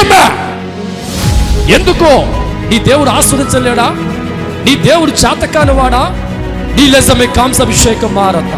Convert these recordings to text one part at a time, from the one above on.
నిజమే. ఎందుకో నీ దేవుడు ఆస్వాదించలేడా? నీ దేవుడు చేతకాని వాడా? నీ లెజమే కాంసాభిషేకం మారత.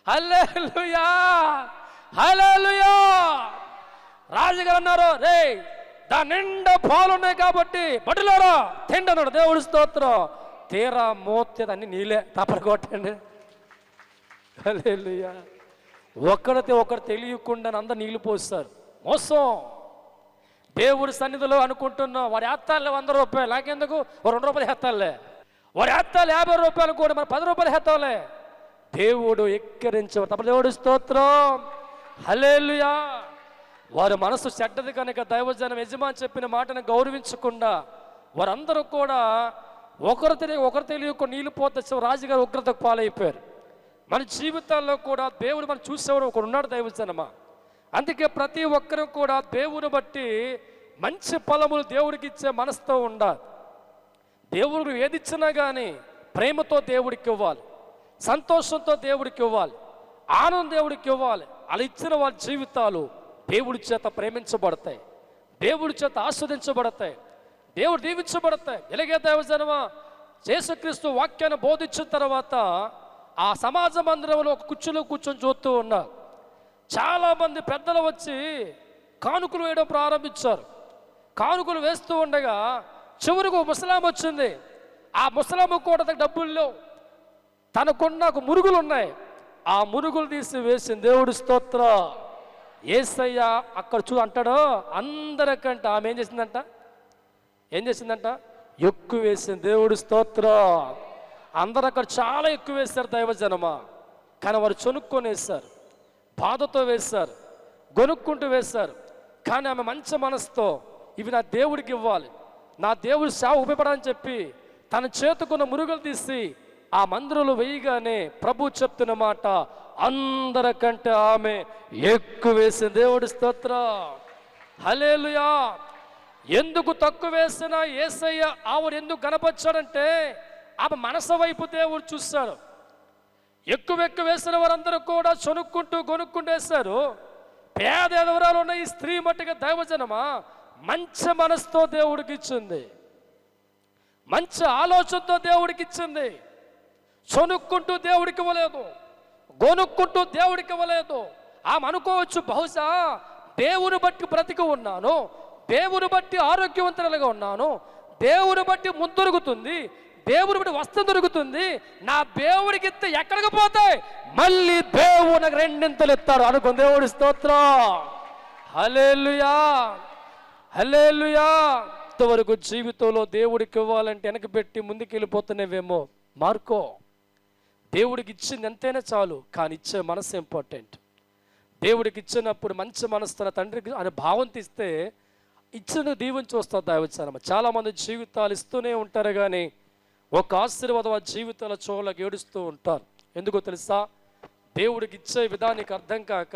హల్లెలూయా, హల్లెలూయా. రాజుగారు అన్నారు, రే దాని నిండా పాలున్నాయి కాబట్టి బడులారా తిండి అన్నాడు. దేవుడి స్తోత్రం. తీరా మోతేదాన్ని నీళ్ళే తప్పకొట్టండి. హల్లెలూయా. ఒకరు తెలియకుండా అందరు నీళ్ళు పోస్తారు. మోసం. దేవుడి సన్నిధిలో అనుకుంటున్నాం వాడి హత్తాలే 100 రూపాయలు, నాకెందుకు 2 రూపాయలు హత్తాలే, వాడి హత్తాలు 50 రూపాయలు కూడా మన 10 రూపాయలు హత్తాలే. దేవుడు ఎక్కరించవు తప్ప. దేవుడి స్తోత్రం. హల్లెలూయా. వారి మనసు చెడ్డది కనుక దైవజనం యజమాని చెప్పిన మాటను గౌరవించకుండా వారందరూ కూడా ఒకరు తెలియకుండా నీళ్ళు పోతే రాజుగారు ఉగ్రతకు పాలైపోయారు. మన జీవితాల్లో కూడా దేవుడు మనం చూసేవాడు ఒకడు ఉన్నాడు దైవజనమా. అందుకే ప్రతి ఒక్కరూ కూడా దేవుని బట్టి మంచి ఫలములు దేవుడికి ఇచ్చే మనసుతో ఉండాలి. దేవుడికి ఏది ఇచ్చినా కానీ ప్రేమతో దేవుడికి ఇవ్వాలి, సంతోషంతో దేవుడికి ఇవ్వాలి, ఆనందం దేవుడికి ఇవ్వాలి. అలా ఇచ్చిన వాళ్ళ జీవితాలు దేవుడి చేత ప్రేమించబడతాయి, దేవుడి చేత ఆస్వాదించబడతాయి, దేవుడు దీవించబడతాయి. ఎలాగే దైవజనమా యేసుక్రీస్తు వాక్యాన్ని బోధించిన తర్వాత ఆ సమాజ మందిరంలో ఒక కుర్చీలో కూర్చొని చూస్తూ ఉన్నారు. చాలామంది పెద్దలు వచ్చి కానుకలు వేయడం ప్రారంభించారు. కానుకలు వేస్తూ ఉండగా చివరికి ఒక ముసలాం వచ్చింది. ఆ ముసలాము కూడా డబ్బులు లేవు, తనకున్న మురుగులు ఉన్నాయి. ఆ మురుగులు తీసి వేసింది. దేవుడి స్తోత్ర. యేసయ్య అక్కడ అంటాడు అందరికంటే ఆమె ఏం చేసిందంట ఎక్కువ వేసింది. దేవుడి స్తోత్ర. అందరు అక్కడ చాలా ఎక్కువ వేశారు దైవజనమా. కానీ వారు చొనుక్కొని వేశారు, బాధతో వేశారు, గొనుక్కుంటూ వేశారు. కానీ ఆమె మంచి మనసుతో ఇవి నా దేవుడికి ఇవ్వాలి, నా దేవుడి సేవ ఉపయోగపడాలని చెప్పి తన చేతుకున్న మురుగులు తీసి ఆ మందిరంలో వేయగానే ప్రభు చెప్తున్న మాట, అందరికంటే ఆమె ఎక్కువ వేసింది. దేవుడి స్తోత్ర. హల్లెలూయా. ఎందుకు తక్కువ వేసినా యేసయ్య ఆవిడ ఎందుకు గణపరిచాడంటే ఆమె మనసు వైపు దేవుడు చూస్తాడు. ఎక్కువ వేసిన వారందరూ కూడా చొనుక్కుంటూ గొనుక్కుంటూ వేశారు. పేద ఎదవరాలు ఉన్న ఈ స్త్రీ మట్టుగా దైవజనమా మంచి మనసుతో దేవుడికి ఇచ్చింది, మంచి ఆలోచనతో దేవుడికి ఇచ్చింది. చొనుక్కుంటూ దేవుడికి ఇవ్వలేదు, గొనుక్కుంటూ దేవుడికి ఇవ్వలేదు. ఆమె అనుకోవచ్చు బహుశా దేవుని బట్టి బ్రతికి ఉన్నాను, దేవుని బట్టి ఆరోగ్యవంతులుగా ఉన్నాను, దేవుని బట్టి ముందొరుగుతుంది, దేవుని బట్టి వస్త్రం దొరుకుతుంది, నా దేవుడికి ఇస్తే ఎక్కడికి పోతాయి, మళ్ళీ దేవుడు నాకు రెండింతలు ఇస్తాడు అనుకుని. దేవుడి స్తోత్రం. హల్లెలూయా, హల్లెలూయా. ఇంతవరకు జీవితంలో దేవుడికి ఇవ్వాలంటే వెనక పెట్టి ముందుకు వెళ్ళిపోతున్నావేమో, మార్కో. దేవుడికి ఇచ్చింది ఎంతైనా చాలు, కానీ ఇచ్చే మనసు ఇంపార్టెంట్. దేవుడికి ఇచ్చినప్పుడు మంచి మనసు తన తండ్రికి అనే భావం తీస్తే ఇచ్చిన దీవెని చూస్తారు దైవజనమా. చాలామంది జీవితాలు ఇస్తూనే ఉంటారు కానీ ఒక ఆశీర్వాదం ఆ జీవితాల చోళ్ళకి ఏడుస్తూ ఉంటారు. ఎందుకో తెలుసా? దేవుడికి ఇచ్చే విధానికి అర్థం కాక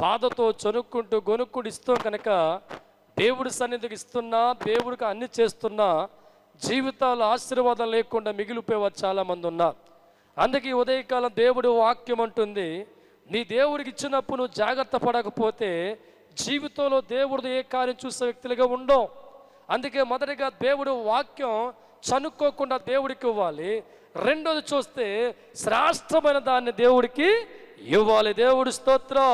బాధతో చనుక్కుంటూ గొనుక్కుంటూ ఇస్తాం కనుక దేవుడి సన్నిధికి ఇస్తున్నా, దేవుడికి అన్ని చేస్తున్నా జీవితాలు ఆశీర్వాదం లేకుండా మిగిలిపోయేవారు చాలామంది ఉన్నారు. అందుకే ఉదయకాలం దేవుడు వాక్యం అంటుంది, నీ దేవుడికి ఇచ్చినప్పుడు నువ్వు జాగ్రత్త పడకపోతే జీవితంలో దేవుడు ఏ కార్యం చూసే వ్యక్తులుగా ఉండవు. అందుకే మొదటిగా దేవుడు వాక్యం చనుక్కోకుండా దేవుడికి ఇవ్వాలి. రెండోది చూస్తే శ్రేష్టమైన దాన్ని దేవుడికి ఇవ్వాలి. దేవుడి స్తోత్రం.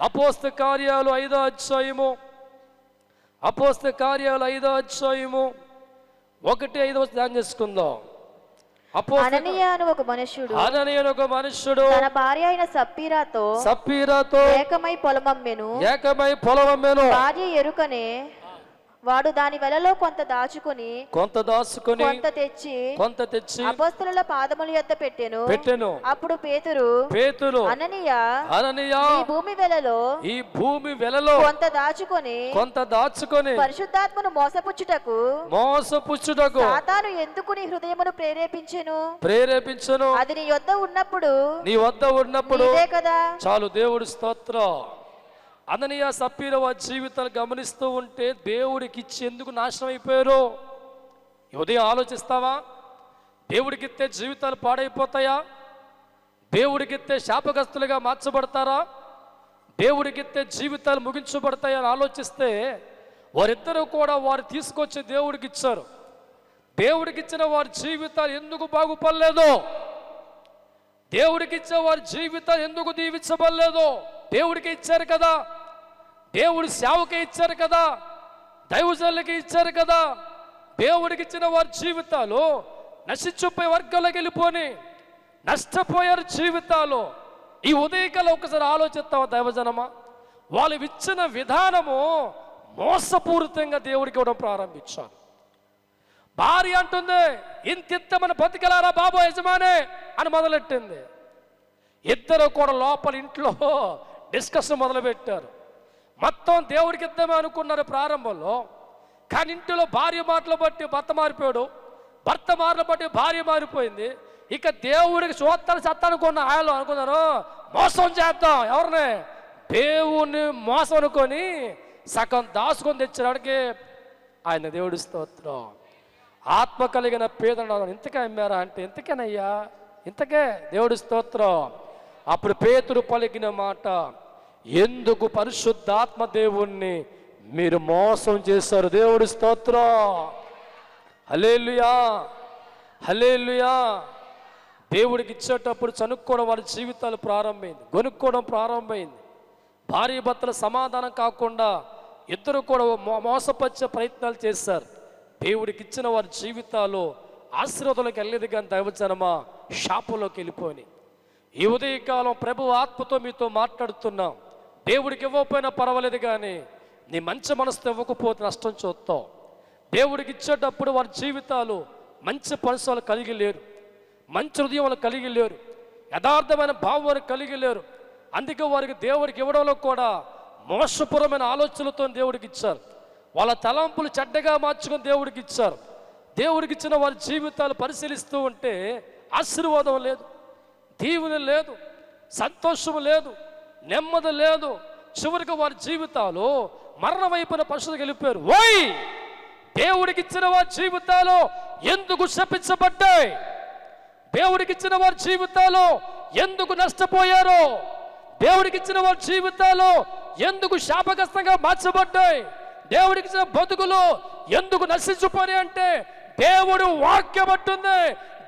అపోస్తల కార్యాలు 5వ అధ్యాయము, అపోస్తల కార్యాలు 5వ అధ్యాయము 1-5 ధ్యానం చేసుకుందాం. అననీయ అను ఒక మనుష్యుడు తన భార్య అయిన సప్పీరాతో ఏకమై పొలమమ్మెను. భార్య ఎరుకనే వాడు దాని వెలలో కొంత దాచుకుని కొంత తెచ్చి అపోస్తలుల పాదముల యొద్ద పెట్టెను. అప్పుడు పేతురు అననీయ ఈ భూమి వెలలో కొంత దాచుకొని పరిశుద్ధాత్మను మోసపుచ్చుటకు సాతాను ఎందుకు నీ హృదయమును ప్రేరేపించెను? అది నీ వద్ద ఉన్నప్పుడు ఇదే కదా. చాలు. దేవుడి స్తోత్రం. అననీయ సప్పీరా వారి జీవితాలు గమనిస్తూ ఉంటే దేవుడికి ఇచ్చి ఎందుకు నాశనం అయిపోయారో ఉదయం ఆలోచిస్తావా? దేవుడికి ఇస్తే జీవితాలు పాడైపోతాయా? దేవుడికి ఇస్తే శాపగ్రస్తులుగా మార్చబడతారా? దేవుడికి ఇస్తే జీవితాలు ముగించబడతాయా అని ఆలోచిస్తే వారిద్దరూ కూడా వారు తీసుకొచ్చి దేవుడికి ఇచ్చారు. దేవుడికి ఇచ్చిన వారి జీవితాలు ఎందుకు బాగుపడలేదో, దేవుడికి ఇచ్చే వారి జీవితాలు ఎందుకు దీవించబడలేదో? దేవుడికి ఇచ్చారు కదా, దేవుడి సేవకి ఇచ్చారు కదా, దైవజనులకి ఇచ్చారు కదా. దేవుడికి ఇచ్చిన వారి జీవితాలు నశించిపోయే వర్గాలకు వెళ్ళిపోయి నష్టపోయారు జీవితాలు. ఈ ఉదయకాలం ఒకసారి ఆలోచిస్తావా దైవజనమా? వాళ్ళు ఇచ్చిన విధానము మోసపూరితంగా దేవుడికి ఇవ్వడం ప్రారంభించారు. భార్య అంటుంది, ఇంత మన బతికలారా బాబు యజమానే అని మొదలెట్టింది. ఇద్దరు కూడా లోపల ఇంట్లో డిస్కషన్ మొదలుపెట్టారు. మొత్తం దేవుడికి ఇద్దామే అనుకున్నారు ప్రారంభంలో. కానీ ఇంటిలో భార్య మాటలు బట్టి భర్త మారిపోయాడు, భర్త మాటలు బట్టి భార్య మారిపోయింది. ఇక దేవుడికి చూస్తాను సత్తానుకున్న ఆయన అనుకున్నారు, మోసం చేద్దాం. ఎవరిని? దేవుణ్ణి మోసం అనుకొని సగం దాచుకొని తెచ్చినాడికి ఆయన దేవుడి స్తోత్రం. ఆత్మ కలిగిన పేదలు ఇంతకే అమ్మారా అంటే ఇంతకేనయ్యా, ఇంతకే దేవుడి స్తోత్రం. అప్పుడు పేతురు పలికిన మాట, ఎందుకు పరిశుద్ధాత్మ దేవుణ్ణి మీరు మోసం చేశారు? దేవుడి స్తోత్రం. హల్లెలూయా, హల్లెలూయా. దేవుడికి ఇచ్చేటప్పుడు చనుక్కోవడం వారి జీవితాలు ప్రారంభమైంది, గొనుక్కోవడం ప్రారంభమైంది. భార్య భర్తల సమాధానం కాకుండా ఇద్దరు కూడా మోసపరిచే ప్రయత్నాలు చేశారు. దేవుడికి ఇచ్చిన వారి జీవితాలు ఆశీర్వాదంలోకి వెళ్ళేది కానీ దైవజనమా శాపంలోకి వెళ్ళిపోయి. ఈ ఉదయకాలం ప్రభు ఆత్మతో మీతో మాట్లాడుతున్నాం. దేవుడికి ఇవ్వకపోయినా పర్వాలేదు కానీ నీ మంచి మనసుతో ఇవ్వకపోతే నష్టం చూస్తావు. దేవుడికి ఇచ్చేటప్పుడు వారి జీవితాలు మంచి పరిసరాలు కలిగి లేరు, మంచి హృదయం కలిగి లేరు, యథార్థమైన భావం కలిగి లేరు. అందుకే వారికి దేవుడికి ఇవ్వడంలో కూడా మోసపూర్వమైన ఆలోచనలతో దేవుడికి ఇచ్చారు. వాళ్ళ తలంపులు చెడ్డగా మార్చుకొని దేవుడికి ఇచ్చారు. దేవుడికి ఇచ్చిన వారి జీవితాలు పరిశీలిస్తూ ఉంటే ఆశీర్వాదం లేదు, దీవెన లేదు, సంతోషం లేదు, నెమ్మది లేదు. చివరికి వారి జీవితాలు మరణ వైపున పరిస్థితికి వెళ్ళిపోయారు. ఓయ్, దేవుడికి ఇచ్చిన వారి జీవితాలు ఎందుకు శపించబడ్డాయి? దేవుడికి ఇచ్చిన వారి జీవితాలు ఎందుకు నష్టపోయారు? దేవుడికి ఇచ్చిన వారి జీవితాలు ఎందుకు శాపగ్రస్తంగా మార్చబడ్డాయి? దేవుడికి ఇచ్చిన బతుకులు ఎందుకు నశించిపోయి అంటే దేవుడు వాక్యం అంటుంది.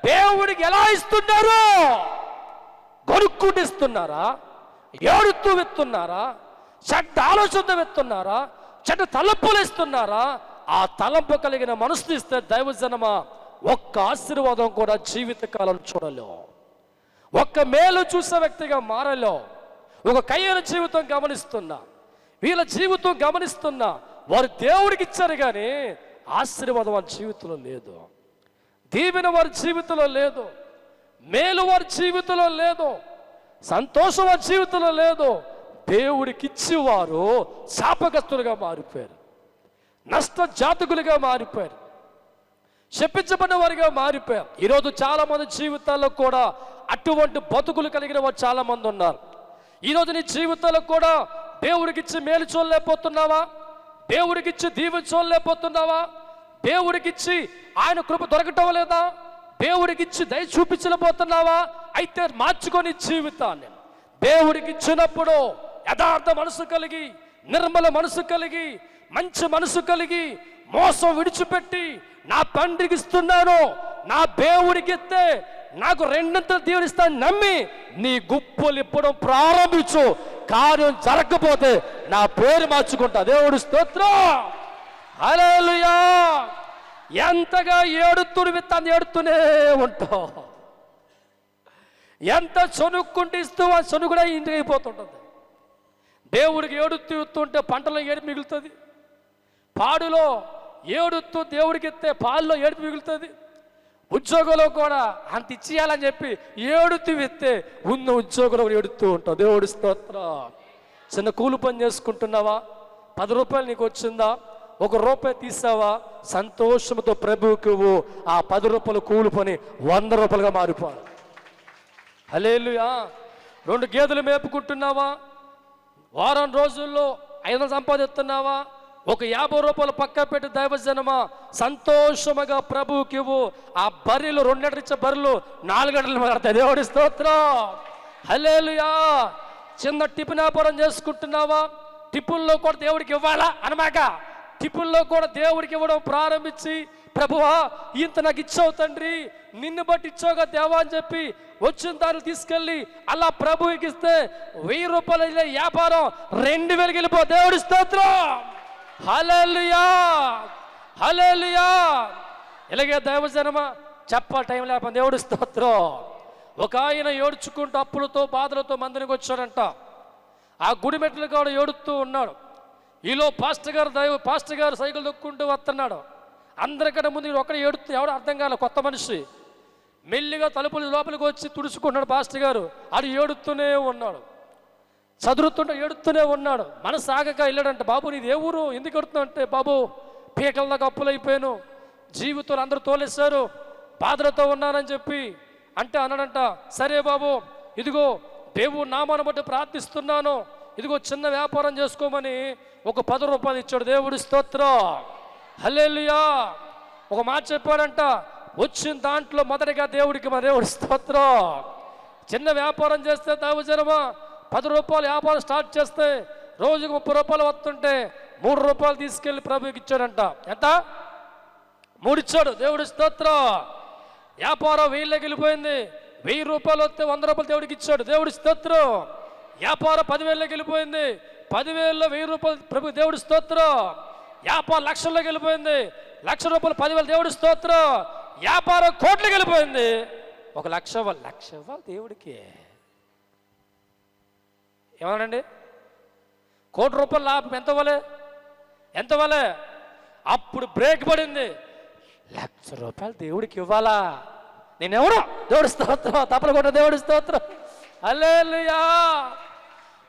దేవుడికి ఎలా ఇస్తున్నారు? గొనుక్కుంటూ ఇస్తున్నారా? ఏడుతూ ఇస్తున్నారా? చెడ్డ ఆలోచనతో ఇస్తున్నారా? చెడ్డ తలంపులు ఇస్తున్నారా? ఆ తలంపు కలిగిన మనసు ఇస్తే దైవజనమా ఒక్క ఆశీర్వాదం కూడా జీవితకాలం చూడలేవు, ఒక్క మేలు చూసే వ్యక్తిగా మారలేవు. ఒక కయ్యల జీవితం గమనిస్తున్నా, వీళ్ళ జీవితం గమనిస్తున్నా, వారు దేవుడికి ఇచ్చారు కానీ ఆశీర్వాదం వారి జీవితంలో లేదు, దీవెన వారి జీవితంలో లేదు, మేలు వారి జీవితంలో లేదు, సంతోషం వారి జీవితంలో లేదు. దేవుడికి ఇచ్చేవారు శాపగ్రస్తులుగా మారిపోయారు. నష్ట జాతకులుగా మారిపోయారు, శపించబడిన వారిగా మారిపోయారు. ఈరోజు చాలా మంది జీవితాల్లో కూడా అటువంటి బతుకులు కలిగిన వారు చాలా మంది ఉన్నారు. ఈరోజు నీ జీవితాల్లో కూడా దేవుడికిచ్చి మేలు చూడలేకపోతున్నావా? దేవుడికిచ్చి దీవెన చూడలేకపోతున్నావా? దేవుడికిచ్చి ఆయన కృప దొరకటం లేదా? దేవుడికిచ్చి దయ చూపించలేకపోతున్నావా? అయితే మార్చుకొని జీవితాన్ని దేవుడికి ఇచ్చినప్పుడు యథార్థ మనసు కలిగి, నిర్మల మనసు కలిగి, మంచి మనసు కలిగి, మోసం విడిచిపెట్టి నా తండ్రికి ఇస్తున్నాను, నా దేవుడికి ఇస్తే నాకు రెండంతలు దీవెనిస్తాను నమ్మి నీ గుప్పులు ఇప్పడం ప్రారంభించు. కార్యం జరగకపోతే నా పేరు మార్చుకుంటా. దేవుడి స్తోత్రం, హల్లెలూయా. ఎంతగా ఏడుతుడు విత్తాన్ని ఏడుతూనే ఉంటావు, ఎంత చనుక్కుంటూ ఇస్తూ ఆ చను కూడా ఇంటికి అయిపోతుంటుంది. దేవుడికి ఏడుతూ ఇస్తుంటే పంటలో ఏడుపు మిగులుతుంది, పాడులో ఏడుతూ దేవుడికి ఇస్తే పాల్లో ఏడుపు మిగులుతుంది. ఉద్యోగంలో కూడా అంత ఇచ్చేయాలని చెప్పి ఏడుతూ ఇస్తే ఉన్న ఉద్యోగంలో ఏడుతూ ఉంటావు. దేవుడి స్తోత్రం. చిన్న కూలి పని చేసుకుంటున్నావా? 10 రూపాయలు నీకు వచ్చిందా? 1 రూపాయి తీసావా? సంతోషంతో ప్రభువుకు ఆ 10 రూపాయలు కూలి పని 100 రూపాయలుగా మారిపోవాలి. హల్లెలూయా. 2 గేదెలు మేపుకుంటున్నావా? వారం రోజుల్లో 500 సంపాదిస్తున్నావా? 50 రూపాయలు పక్క పెట్టి దైవజనమా సంతోషముగా ప్రభువుకి ఆ బర్రెలు 2 గంటలు ఇచ్చే బర్రెలు 4 గంటలు మారుతాయి. దేవుడి స్తోత్రం, హల్లెలూయా. చిన్న టిఫిన్ వ్యాపారం చేసుకుంటున్నావా? టిఫిన్లో కూడా దేవుడికి ఇవ్వాలా అనమాక టిఫిన్లో కూడా దేవుడికి ఇవ్వడం ప్రారంభించి, ప్రభువా ఇంత నాకు ఇచ్చావు తండ్రి, నిన్ను బట్టి ఇచ్చావుగా దేవా అని చెప్పి వచ్చిన దాన్ని తీసుకెళ్ళి అలా ప్రభువుకి ఇస్తే 1000 రూపాయలు వ్యాపారం 2000కి వెళ్ళిపో. దేవుడి స్తోత్రం, హల్లెలూయా, హల్లెలూయా. ఇలాగే దైవజనమా చెప్పాలి టైం లేకపోతే. దేవుడి స్తోత్రం. ఒక ఆయన ఏడ్చుకుంటూ అప్పులతో బాధలతో మందిరికి వచ్చాడంట. ఆ గుడి మెట్లు కూడా ఏడుస్తూ ఉన్నాడు. ఈలో పాస్టర్ గారు సైకిల్ దొక్కుంటూ వస్తున్నాడు. అందరికన్నా ముందు ఒక్కడే ఏడుతూ, ఎవడో అర్థం కాలే, కొత్త మనిషి. మెల్లిగా తలుపులు లోపలికి వచ్చి తుడుచుకున్నాడు పాస్టర్ గారు. అది ఏడుస్తూనే ఉన్నాడు, చదువుతుంటే ఏడుస్తూనే ఉన్నాడు. మనసు ఆగక వెళ్ళాడంట. బాబు నీది ఏ ఊరు, ఎందుకు ఏడుతున్నావు అంటే, బాబు పీకల దాకా అప్పులు అయిపోయాను, జీవితంలో అందరూ తోలేశారు, బాధలతో ఉన్నానని చెప్పి అంటే అన్నాడంట. సరే బాబు, ఇదిగో దేవుడు నామాన్ని బట్టి ప్రార్థిస్తున్నాను, ఇదిగో చిన్న వ్యాపారం చేసుకోమని ఒక 10 రూపాయలు ఇచ్చాడు. దేవుడి స్తోత్రం, హల్లెలూయా. ఒక మాట చెప్పాడంట, వచ్చిన దాంట్లో మొదటిగా దేవుడికి మా దేవుడి స్తోత్రం. చిన్న వ్యాపారం చేస్తే దైవజనమా 10 రూపాయలు వ్యాపారం స్టార్ట్ చేస్తే రోజుకు 30 రూపాయలు వస్తుంటే 3 రూపాయలు తీసుకెళ్ళి ప్రభుకి ఇచ్చాడంట. ఎంత? 3 ఇచ్చాడు. దేవుడి స్తోత్రం. వ్యాపారం 1000లోకి వెళ్ళిపోయింది. 1000 రూపాయలు వస్తే 100 రూపాయలు దేవుడికి ఇచ్చాడు. దేవుడి స్తోత్రం. వ్యాపారం 10,000లోకి వెళ్ళిపోయింది. 10,000లో 1000 రూపాయలు ప్రభు, దేవుడి స్తోత్రం. వ్యాపారం లక్షల్లోకి వెళ్ళిపోయింది. 1,00,000 రూపాయలు 10,000 దేవుడి స్తోత్రం. వ్యాపారం కోట్లకి వెళ్ళిపోయింది. 1,00,000 దేవుడికి ఏమనండి? 1 కోటి రూపాయల లాభం ఎంత వలే, ఎంత వలే? అప్పుడు బ్రేక్ పడింది. 1,00,000 రూపాయలు దేవుడికి ఇవ్వాలా? నేనెవరో? దేవుడి స్తోత్రం. తప్పలు కొట్ట దేవుడి స్తోత్రం, హల్లెలూయా.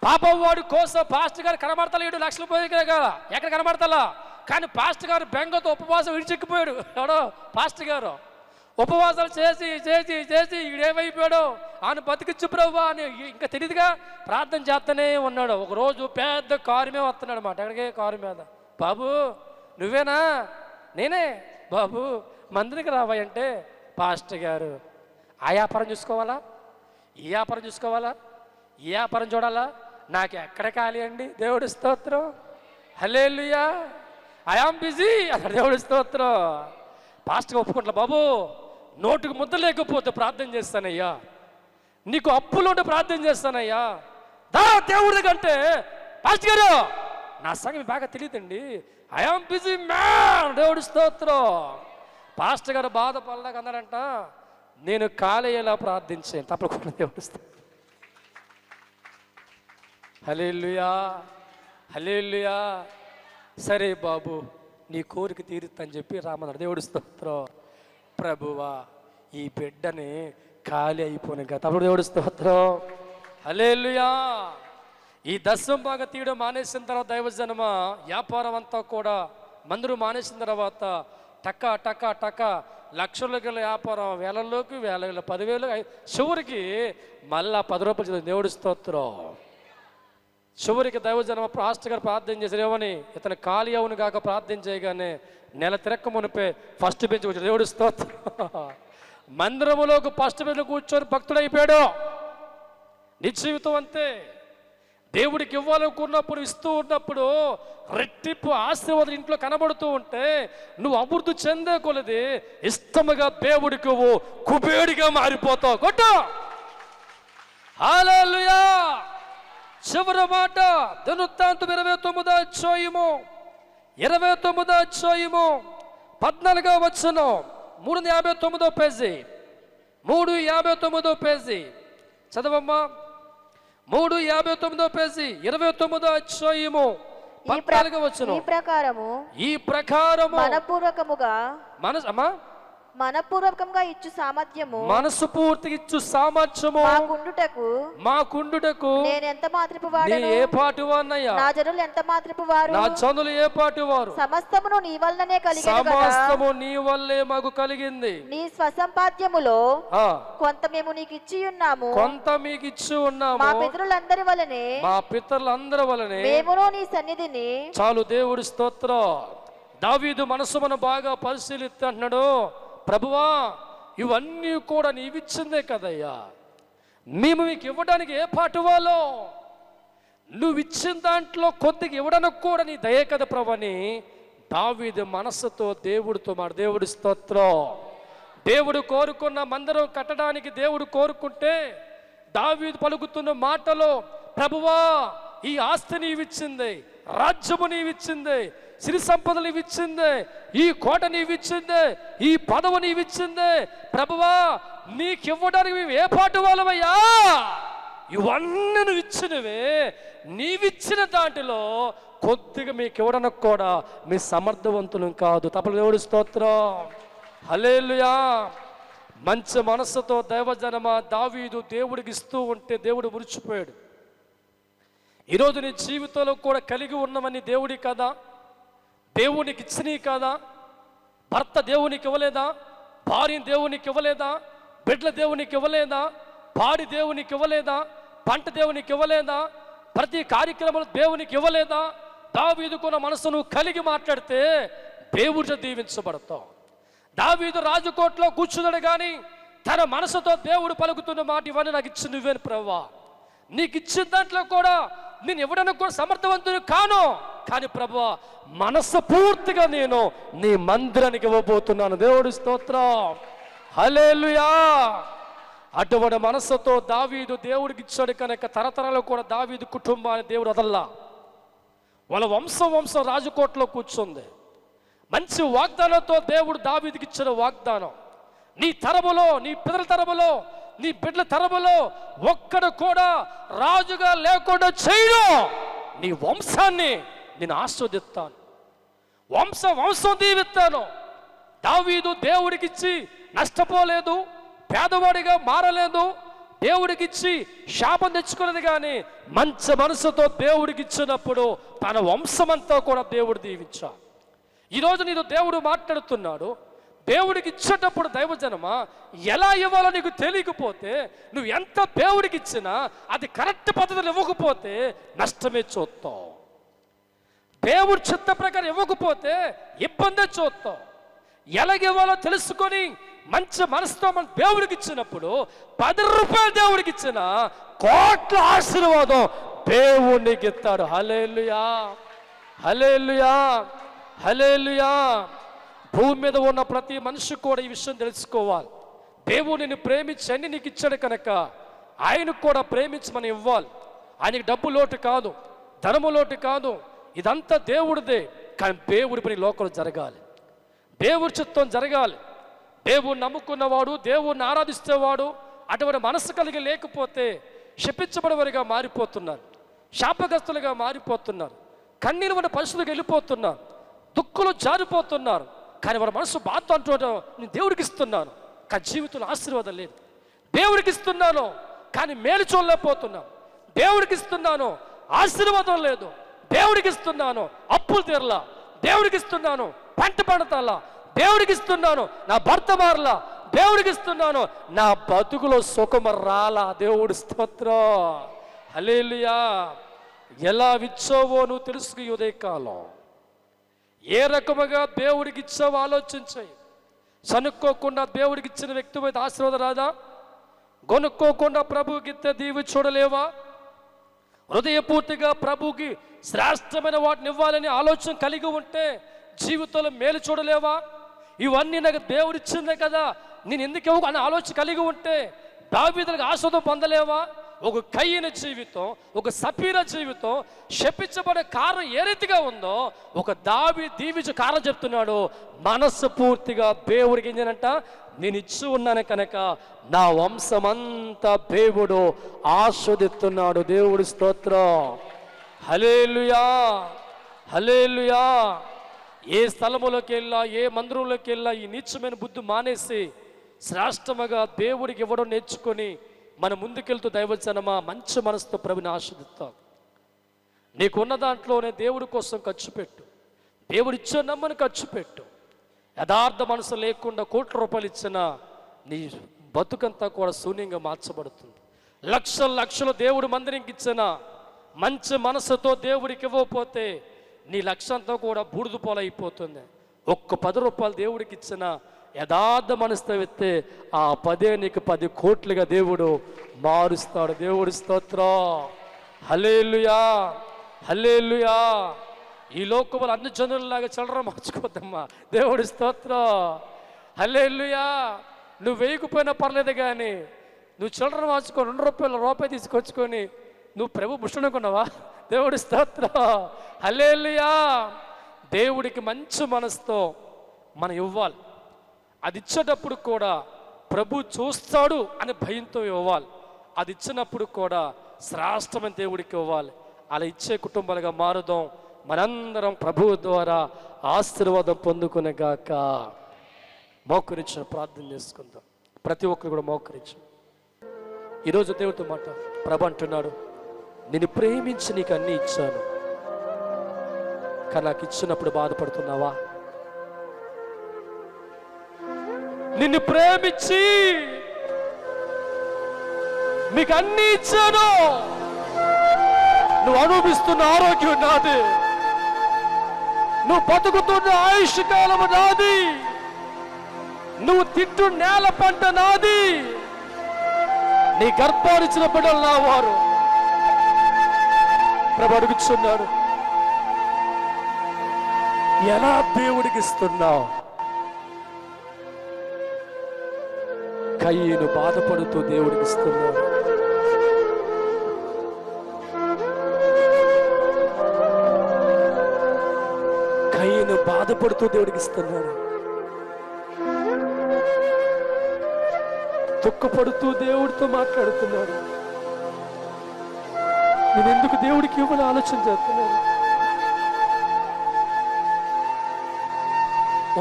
పాపం వాడి కోసం పాస్టర్ గారు కనబడతలేడు. 1,00,000 పోయి కదా, ఎక్కడ కనబడతలా? కానీ పాస్టర్ గారు బెంగతో ఉపవాసం విడిచెక్కిపోయాడు. ఎవడో పాస్టర్ గారు ఉపవాసాలు చేసి చేసి చేసి ఈడేమైపోయాడు, ఆయన బతికిచ్చు ప్రభు అని ఇంకా తెలియదుగా ప్రార్థన చేస్తూనే ఉన్నాడు. ఒకరోజు పెద్ద కారు మీద వస్తున్నాడు అన్నమాట. ఎక్కడికే కారు మీద. బాబు నువ్వేనా? నేనే. బాబు మందిరికి రావాయంటే, పాస్టర్ గారు ఆ వ్యాపారం చూసుకోవాలా, ఈ వ్యాపారం చూసుకోవాలా, ఈ వ్యాపారం చూడాలా, నాకు ఎక్కడ ఖాళీ అండి? దేవుడి స్తోత్రం, హల్లెలూయా. ఐ యామ్ బిజీ అక్కడ. దేవుడి స్తోత్రం. పాస్టర్ ఒప్పుకుంటా, బాబు నోటుకు ముద్ద లేకపోతే ప్రార్థన చేస్తానయ్యా, నీకు అప్పులు ఉంటే ప్రార్థన చేస్తానయ్యా, దా దేవుడి కంటే. పాస్టర్ గారు నా సంగతి బాగా తెలియదండి, ఐ యామ్ బిజీ మ్యాన్. దేవుడి స్తోత్రం. పాస్టర్ గారు బాధపడలేక అన్నాడంట, నేను కాలేలా ప్రార్థించాను తప్పకుండా. దేవుడి స్తోత్రం, హల్లెలూయా, హల్లెలూయా. సరే బాబు నీ కోరిక తీరుతుందని చెప్పి రామన్నాడు. దేవుడి స్తోత్రం. ప్రభువా ఈ బిడ్డని ఖాళీ అయిపోయిన తప్పుడు. దేవుడి స్తోత్రం, హల్లెలూయా. ఈ 10వ భాగం తీయడం మానేసిన తర్వాత దైవజనమా వ్యాపారం అంతా కూడా మందిరం మానేసిన తర్వాత టకా టకా టకా లక్షలకు వ్యాపారం, వేలల్లోకి వేల 10,000 చివరికి మళ్ళా 10 రూపాయలు చదివి దేవుడి స్తోత్రం. చివరికి దైవజనం పాస్టర్ గారు ప్రార్థన చేశారు, ఏమని ఇతను ఖాళీ అవును కాక ప్రార్థన చేయగానే నెల తిరక్క మునిపే ఫస్ట్ బెంచ్ కూర్చొని దేవుడి స్తోత్రం. మందిరములోకి ఫస్ట్ బెంచ్ కూర్చొని భక్తుడైపోయాడు. నీ జీవితం అంతే. దేవుడికి ఇవ్వాలనుకున్నప్పుడు ఇస్తూ ఉన్నప్పుడు రెట్టింపు ఆశీర్వాదం ఇంట్లో కనబడుతూ ఉంటే నువ్వు అభివృద్ధి చెందే కొలది ఇష్టముగా దేవుడికి కుబేడిగా మారిపోతావు. కొట్టు హల్లెలూయా. చివరి మాట దినవృత్తాంతం 29వ అధ్యాయము 14వ వచనం 359వ పేజీ 359వ పేజీ చదవమ్మా. 359వ పేజీ 29వ అధ్యాయము 14వ వచనం. ఈ ప్రకారము మనపూర్వకంగా ఇచ్చు సామర్థ్యము, మనసు పూర్తిగా ఇచ్చు సామర్థ్యము మాకుండుటకు నేను ఎంత మాత్రపు వాడను, ఏ పాటి వాన్నయ్యా, నా జనులు ఎంత మాత్రపు వారు, నా జనులు ఏ పాటి వారు, సమస్తమును నీ వల్లనే కలిగింది, సమస్తము నీ వల్లే మాకు కలిగింది. నీ స్వసంపాద్యములో కొంత మేము నీకు ఇచ్చి ఉన్నాము, కొంత మీకు ఇచ్చి ఉన్నాము, మా పితరులందరి వలనే మేమును నీ సన్నిధిని. చాలు, దేవుడి స్తోత్రం. దావీదు మనసు మనం బాగా పరిశీలిస్తే అంటున్నాడు, ప్రభువా ఇవన్నీ కూడా నీవిచ్చిందే కదయ్యా, మేము మీకు ఇవ్వడానికి ఏ పాటు వాళ్ళో, నువ్వు ఇచ్చిన దాంట్లో కొద్దిగా ఇవ్వడానికి కూడా నీ దయే కదా ప్రభుని దావీదు మనస్సుతో దేవుడితో మాట. దేవుడి స్తోత్రం. దేవుడు కోరుకున్న మందిరం కట్టడానికి దేవుడు కోరుకుంటే దావీదు పలుకుతున్న మాటలో, ప్రభువా ఈ ఆస్తి నీవిచ్చింది, రాజ్యము నీవిచ్చింది, సిరి సంపదలు నీవిచ్చింది, ఈ కోట నీవిచ్చింది, ఈ పదవి నీవిచ్చింది, ప్రభువా నీకివ్వడానికి మేము ఏ పాటు వాళ్ళమయ్యా, ఇవన్నీ నువ్వు ఇచ్చినవే, నీవిచ్చిన దాంట్లో కొద్దిగా మీకు ఇవ్వడానికి కూడా మీ సమర్థవంతులు కాదు. తప్పలు దేవుడి స్తోత్రం. హల్లెలూయా. మంచి మనస్సుతో దైవజనమా దావీదు దేవుడికి ఇస్తూ ఉంటే దేవుడు మురిచిపోయాడు. ఈరోజు నీ జీవితంలో కూడా కలిగి ఉన్నవని దేవుడి కదా, దేవునికి ఇచ్చినవి కాదా? భర్త దేవునికి ఇవ్వలేదా? భార్యని దేవునికి ఇవ్వలేదా? బిడ్డల దేవునికి ఇవ్వలేదా? పాడి దేవునికి ఇవ్వలేదా? పంట దేవునికి ఇవ్వలేదా? ప్రతి కార్యక్రమంలో దేవునికి ఇవ్వలేదా? దావీదుకున్న మనసును కలిగి మాట్లాడితే దేవుడితో దీవించబడతావు. దావీదు రాజకోట్లో కూర్చున్నాడు కానీ తన మనసుతో దేవుడు పలుకుతున్న మాట, ఇవన్నీ నాకు ఇచ్చి నువ్వేను ప్రభువా, నీకు ఇచ్చిన దాంట్లో కూడా నేను ఇవ్వడానికి కూడా సమర్థవంతుని కాను, కానీ ప్రభువా మనసు పూర్తిగా నేను నీ మందిరానికి ఇవ్వబోతున్నాను. దేవుడి స్తోత్రం. హల్లెలూయా. అటువంటి మనసుతో దావీదు దేవుడికి ఇచ్చాడు కనుక తరతరాలు కూడా దావీదు కుటుంబాన్ని దేవుడు వదల్లా. వాళ్ళ వంశం రాజకోటలో కూర్చుంది. మంచి వాగ్దానంతో దేవుడు దావీదుకి ఇచ్చిన వాగ్దానం, నీ తరములో, నీ పితరుల తరములో, నీ బిడ్డల తరములో ఒక్కడు కూడా రాజుగా లేకుండా చేయను, నీ వంశాన్ని నేను ఆస్వాదిస్తాను, వంశం దీవిస్తాను. దావీదు దేవుడికిచ్చి నష్టపోలేదు, పేదవాడిగా మారలేదు, దేవుడికిచ్చి శాపం తెచ్చుకున్నది. కానీ మంచి మనసుతో దేవుడికి ఇచ్చినప్పుడు తన వంశమంతా కూడా దేవుడు దీవించాడు. ఈరోజు నీతో దేవుడు మాట్లాడుతున్నాడు. దేవుడికి ఇచ్చేటప్పుడు దైవజనమా ఎలా ఇవ్వాలో నీకు తెలియకపోతే, నువ్వు ఎంత దేవుడికి ఇచ్చినా అది కరెక్ట్ పద్ధతిలో ఇవ్వకపోతే నష్టమే చూస్తావు. దేవుడి చిత్త ప్రకారం ఇవ్వకపోతే ఇబ్బందే చూస్తావు. ఎలాగివ్వాలో తెలుసుకొని మంచి మనసుతో మన దేవుడికి ఇచ్చినప్పుడు 10 రూపాయలు దేవుడికి ఇచ్చిన కోట్ల ఆశీర్వాదం దేవునికి ఇస్తాడు. హల్లెలూయా, హల్లెలూయా, హల్లెలూయా. భూమి మీద ఉన్న ప్రతి మనిషి కూడా ఈ విషయం తెలుసుకోవాలి. దేవుడు నిన్ను ప్రేమించి అన్ని నీకు ఇచ్చాడు కనుక ఆయనకు కూడా ప్రేమించి మనం ఇవ్వాలి. ఆయనకి డబ్బు లోటు కాదు, ధనము లోటు కాదు, ఇదంతా దేవుడిదే. కానీ దేవుడి పని లోకంలో జరగాలి, దేవుడి చిత్తం జరగాలి. దేవుడిని నమ్ముకున్నవాడు, దేవుడిని ఆరాధిస్తేవాడు అటువంటి మనసు కలిగి లేకపోతే శపించబడేవారిగా మారిపోతున్నారు, శాపగ్రస్తులుగా మారిపోతున్నారు, కన్నీరు ఉన్న పరిస్థితులకు వెళ్ళిపోతున్నారు, దుఃఖులు జారిపోతున్నారు. కానీ వారి మనసు బాధ అంటూ నేను దేవుడికి ఇస్తున్నాను కానీ జీవితంలో ఆశీర్వాదం లేదు, దేవుడికి ఇస్తున్నాను కానీ మేలు చూడలేకపోతున్నాను, దేవుడికి ఇస్తున్నాను ఆశీర్వాదం లేదు, దేవుడికి ఇస్తున్నాను అప్పులు తీరలా, దేవుడికి ఇస్తున్నాను. పంట పండుతాలా, దేవుడికి ఇస్తున్నాను. నా భర్త మారలా, దేవుడికి ఇస్తున్నాను. నా బతుకులో సుఖము రాలా, దేవుడి స్తోత్రం. హల్లెలూయా. ఎలా ఇచ్చావో నువ్వు తెలుసు. ఈ ఉదయకాలం ఏ రకముగా దేవుడికి ఇచ్చావో ఆలోచించాయి. సనుక్కోకుండా దేవుడికి ఇచ్చిన వ్యక్తి మీద ఆశీర్వాదం రాదా? కొనుక్కోకుండా ప్రభువుకి ఇస్తే దీవి చూడలేవా? హృదయపూర్తిగా ప్రభువుకి శ్రేష్టమైన వాటిని ఇవ్వాలని ఆలోచన కలిగి ఉంటే జీవితంలో మేలు చూడలేవా? ఇవన్నీ నాకు దేవుడు ఇచ్చిందే కదా, నేను ఎందుకు ఇవ్వ అని ఆలోచన కలిగి ఉంటే దావీదులకు ఆశీర్వాదం పొందలేవా? ఒక కయ్యన జీవితం, ఒక సపీర జీవితం శపించబడే కారణం ఏ రీతిగా ఉందో ఒక దీవించే కారణం చెప్తున్నాడు. మనస్సు పూర్తిగా దేవుడికి ఏంటంట, నేను ఇచ్చి ఉన్నాను కనుక నా వంశమంతా దేవుడు ఆస్వాదిస్తున్నాడు. దేవుడి స్తోత్రం. హల్లెలూయా, హల్లెలూయా. ఏ స్థలములోకి వెళ్ళా, ఏ మందిరంలోకి వెళ్ళా ఈ నీచమైన బుద్ధి మానేసి శ్రేష్టముగా దేవుడికి ఇవ్వడం నేర్చుకొని మన ముందుకెళ్తూ దైవజనమా మంచి మనసుతో ప్రభుని ఆస్వాదిస్తాం. నీకున్న దాంట్లోనే దేవుడి కోసం ఖర్చు పెట్టు. దేవుడు ఇచ్చే నమ్మని ఖర్చు పెట్టు. యథార్థ మనసు లేకుండా కోట్ల రూపాయలు ఇచ్చినా నీ బతుకంతా కూడా శూన్యంగా మార్చబడుతుంది. లక్షల లక్షలు దేవుడు మందిరంకి ఇచ్చినా మంచి మనసుతో దేవుడికి ఇవ్వకపోతే నీ లక్ష్యంతో కూడా బూడిద పోలైపోతుంది. ఒక్క 10 రూపాయలు దేవుడికి ఇచ్చినా యథార్థ మనసుతో ఇస్తే ఆ 10 నీకు 10 కోట్లుగా దేవుడు మారుస్తాడు. దేవుడి స్తోత్రం. హల్లెలూయా, హల్లెలూయా. ఈ లోకంలో అన్ని జనులలాగా చిల్లర మార్చుకోవద్దమ్మా. దేవుడి స్తోత్రం. హల్లెలూయా. నువ్వు వేయకపోయినా పర్లేదు, కానీ నువ్వు చిల్లర మార్చుకొని 2 రూపాయి తీసుకొచ్చుకొని నువ్వు ప్రభు ముష్టనుకున్నావా? దేవుడి స్తోత్రం. హల్లెలూయా. దేవుడికి మంచి మనసుతో మనం ఇవ్వాలి. అది ఇచ్చేటప్పుడు కూడా ప్రభు చూస్తాడు అనే భయంతో ఇవ్వాలి. అది ఇచ్చినప్పుడు కూడా శ్రేష్టమైన దేవుడికి ఇవ్వాలి. అలా ఇచ్చే కుటుంబాలుగా మారుదాం. మనందరం ప్రభువు ద్వారా ఆశీర్వాదం పొందుకునే గాక. మోకరించిన ప్రార్థన చేసుకుందాం. ప్రతి ఒక్కరు కూడా మోకరించు. ఈరోజు దేవుడితో మాట ప్రభు అంటున్నాడు, నిన్ను ప్రేమించి నీకు అన్నీ ఇచ్చాను, కానీ నాకు ఇచ్చినప్పుడు బాధపడుతున్నావా? నిన్ను ప్రేమించి మీకు అన్నీ ఇచ్చాను, నువ్వు అనుభవిస్తున్న ఆరోగ్యం నాది, నువ్వు బతుకుతున్న ఆయుష్ కాలం నాది, నువ్వు తింటు నేల పంట నాది, నీ గర్భాన్నిచ్చిన బిడ్డలు నా వారు. ప్రభు అడుగుతున్నాడు, ఎలా దేవుడికి ఇస్తున్నావు? కయ్యను బాధపడుతూ దేవుడికి ఇస్తున్నాడు. కయ్యను బాధపడుతూ దేవుడికి ఇస్తున్నాడు. దుఃఖపడుతూ దేవుడితో మాట్లాడుతున్నాడు. నేను ఎందుకు దేవుడికి ఇవ్వాలని ఆలోచన చేస్తున్నాను.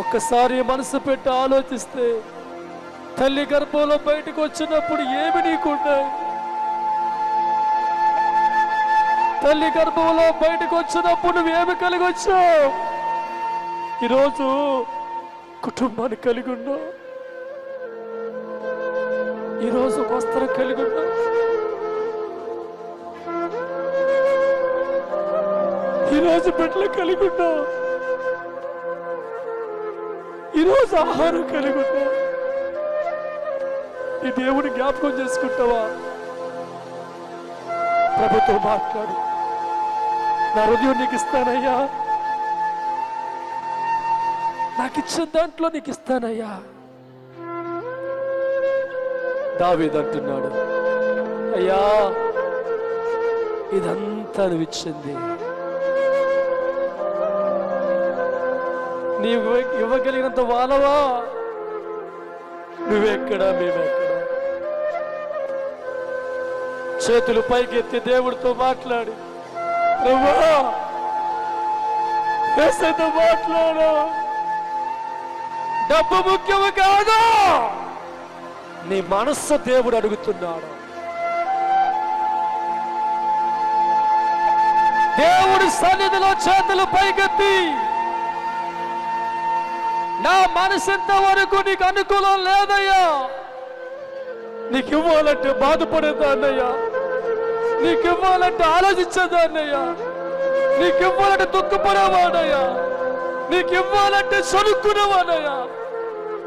ఒక్కసారి మనసు పెట్టి ఆలోచిస్తే తల్లి గర్భంలో బయటకు వచ్చినప్పుడు ఏమి నీకున్నాయి? తల్లి గర్భంలో బయటకు వచ్చినప్పుడు నువ్వేమి కలిగి వచ్చావు? ఈరోజు కుటుంబాన్ని కలిగి ఉన్నావు, ఈరోజు వస్త్రం కలిగి ఉన్నావు, ఈరోజు బిడ్డలు కలిగి ఉన్నావు, ఈరోజు ఆహారం కలిగి ఉన్నావు. ఈ దేవుని జ్ఞాపకం చేసుకుంటావా? ప్రభుతో మాట్లాడు. నా హృదయం నీకు ఇస్తానయ్యా, నాకు ఇచ్చిన దాంట్లో నీకు ఇస్తానయ్యా. దావీదు అంటున్నాడు, అయ్యా ఇదంతా నువ్వు ఇచ్చింది, నీవు ఇవ్వగలిగినంత వానవా? నువ్వెక్కడా, మేమెక్కడా? చేతులు పైకెత్తి దేవుడితో మాట్లాడి, ప్రభువా యేసుతో మాట్లాడు. డబ్బు ముఖ్యము కాదు, నీ మనస్సు దేవుడు అడుగుతున్నాడు. దేవుడి సన్నిధిలో చేతులు పైకెత్తి నా మనసెంత వరకు నీకు అనుకూలం లేదయ్యా. నీకు ఇవ్వాలంటే బాధపడేదాన్నయ్యా, నీకు ఇవ్వాలంటే ఆలోచించేదాన్నయ్యా, నీకు ఇవ్వాలంటే దుఃఖపడేవాడయ్యా, నీకు ఇవ్వాలంటే చదువుకునేవాడయ్యా.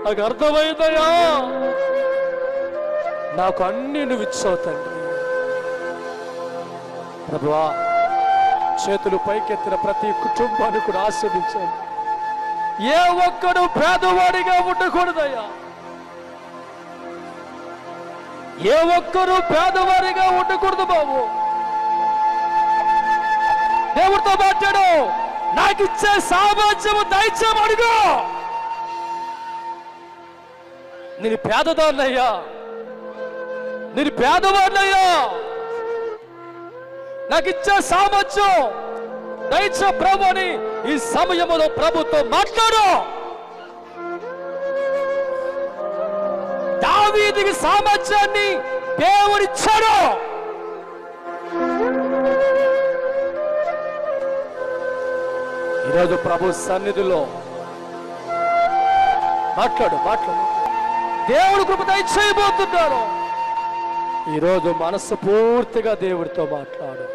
నాకు అర్థమైందయ్యా, నాకు అన్ని నువ్వు ఇచ్చావు తండ్రి. ప్రభువా, చేతులు పైకెత్తిన ప్రతి కుటుంబాన్ని కూడా ఆస్వాదించాను. ఏ ఒక్కడు పేదవాడిగా ఉండకూడదయ్యా, ఏ ఒక్కరు పేదవాడిగా ఉండకూడదు బాబు. దేవుడితో మాట్లాడు, నాకు ఇచ్చే సామ్రాజ్యము దయచేయమని అడుగు. నేను పేదదాన్నయ్యా, నేను పేదవాడినయ్యా, నాకు ఇచ్చే సామర్థ్యం దయచే ప్రభు అని ఈ సమయంలో ప్రభుతో మాట్లాడు. దావీదుకి సామర్థ్యాన్ని దేవుడిచ్చాడు. ఈరోజు ప్రభు సన్నిధిలో మాట్లాడు. దేవుడు కృప దయచేయబోతున్నాడు. ఈరోజు మనస్సు పూర్తిగా దేవుడితో మాట్లాడు.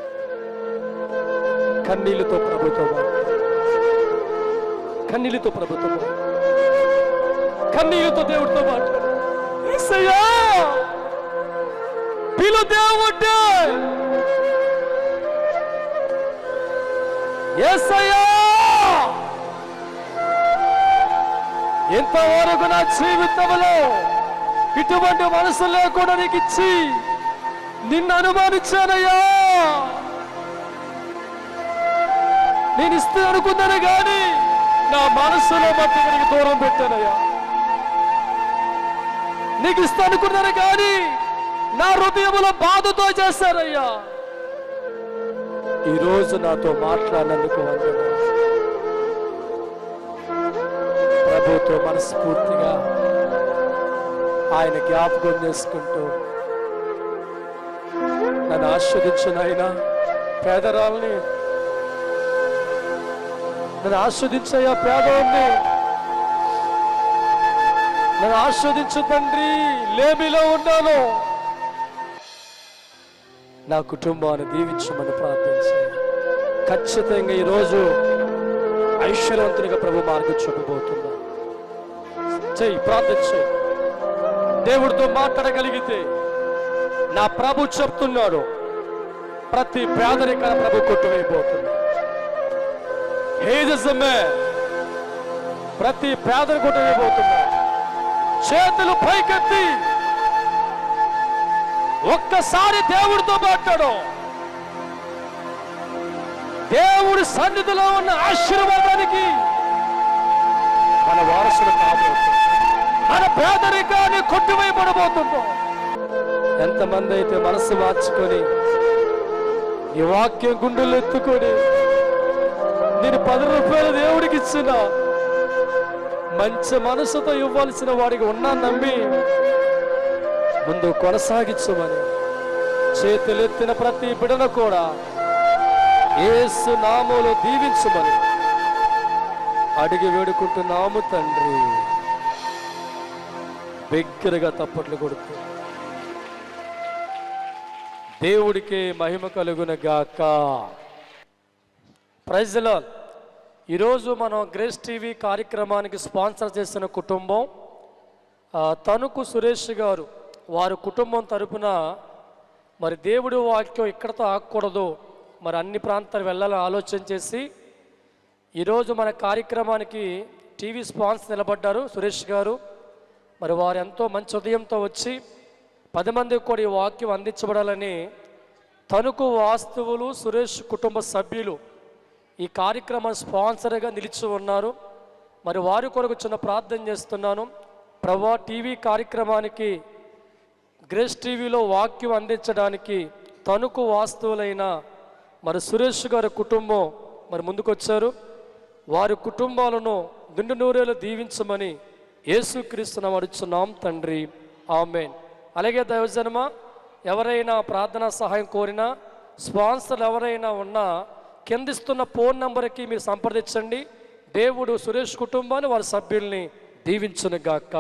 కన్నీళ్ళతో ప్రభుతో మాట్లాడు. కన్నీళ్ళతో ప్రభుతో మాట్లాడు. కన్నీళ్ళతో దేవుడితో మాట్లాడు. యేసయ్యా, పిలు దేవుడే. యేసయ్యా, ఇంతవరకు నా జీవితంలో ఇటువంటి మనసు లేకుండా నీకు ఇచ్చి నిన్ను అనుమానించానయ్యా. నేను ఇస్తే అనుకున్నాను కానీ నా మనస్సులో మట్టి నీకు దూరం పెట్టానయ్యా. నీకు ఇస్తే అనుకున్నాను కానీ నా హృదయంలో బాధతో చేశానయ్యా. ఈరోజు నాతో మాట్లాడినందుకు వందనాలు. ప్రభుతో మనస్ఫూర్తిగా ఆయన జ్ఞాపకం చేసుకుంటూ నన్ను ఆస్వాదించిన ఆయన పేదరాల్ని, నన్ను ఆస్వాదించయ్యా పేదవాడిని, నన్ను ఆస్వాదించు తండ్రి. లేమిలో ఉన్నాను, నా కుటుంబాన్ని దీవించమని ప్రార్థించాను. ఖచ్చితంగా ఈరోజు ఐశ్వర్యవంతునిగా ప్రభు మార్గం చూపబోతున్నా. చెయ్యి, ప్రార్థన చెయ్యి. దేవుడితో మాట్లాడగలిగితే నా ప్రభు చెప్తున్నాడు, ప్రతి పేదరిక ప్రభు కొట్టువైపోతుంది. ప్రతి పేదరి కొట్టువైపోతున్నా. చేతులు పైకెత్తి ఒక్కసారి దేవుడితో మాట్లాడు. దేవుడి సన్నిధిలో ఉన్న ఆశీర్వాదానికి మన వారసులు కాబోతుంది. మన పేదరికాన్ని కొట్టివేయబడబోతుందో. ఎంతమంది అయితే మనసు మార్చుకొని ఈ వాక్యం గుండెలు ఎత్తుకొని నేను 10 రూపాయలు దేవుడికి ఇచ్చిన మంచి మనసుతో ఇవ్వాల్సిన వాడికి ఉన్నా నమ్మి ముందు కొనసాగించమని చేతులెత్తిన ప్రతి బిడను కూడా యేసు నామములో దీవించమని అడిగి వేడుకుంటున్నాము తండ్రి. బిగ్గరగా తప్పట్లు కొడుతూ దేవుడికి మహిమ కలుగును గాక. Praise the Lord. ఈరోజు మనం గ్రేస్ టీవీ కార్యక్రమానికి స్పాన్సర్ చేసిన కుటుంబం తణుకు సురేష్ గారు. వారి కుటుంబం తరపున మరి దేవుడి వాక్యం ఇక్కడతో ఆగకూడదు, మరి అన్ని ప్రాంతాలు వెళ్ళాలని ఆలోచన చేసి ఈరోజు మన కార్యక్రమానికి టీవీ స్పాన్సర్ నిలబడ్డారు సురేష్ గారు. మరి వారు ఎంతో మంచి ఉదయంతో వచ్చి 10 మందికి కూడా ఈ వాక్యం అందించబడాలని తణుకు వాస్తువులు సురేష్ కుటుంబ సభ్యులు ఈ కార్యక్రమం స్పాన్సర్గా నిలిచి ఉన్నారు. మరి వారి కొరకు చిన్న ప్రార్థన చేస్తున్నాను. ప్రభువా, టీవీ కార్యక్రమానికి గ్రేస్ టీవీలో వాక్యం అందించడానికి తణుకు వాస్తువులైన మరి సురేష్ గారి కుటుంబం మరి ముందుకొచ్చారు. వారి కుటుంబాలను నిండు నూరేలు దీవించమని యేసుక్రీస్తును అడుగుచున్నాం తండ్రి, ఆమేన్. అలాగే దైవజనమ, ఎవరైనా ప్రార్థనా సహాయం కోరినా, స్పాన్సర్లు ఎవరైనా ఉన్నా కిందిస్తున్న ఫోన్ నంబర్కి మీరు సంప్రదించండి. దేవుడు సురేష్ కుటుంబాన్ని వారి సభ్యుల్ని దీవించును గాక.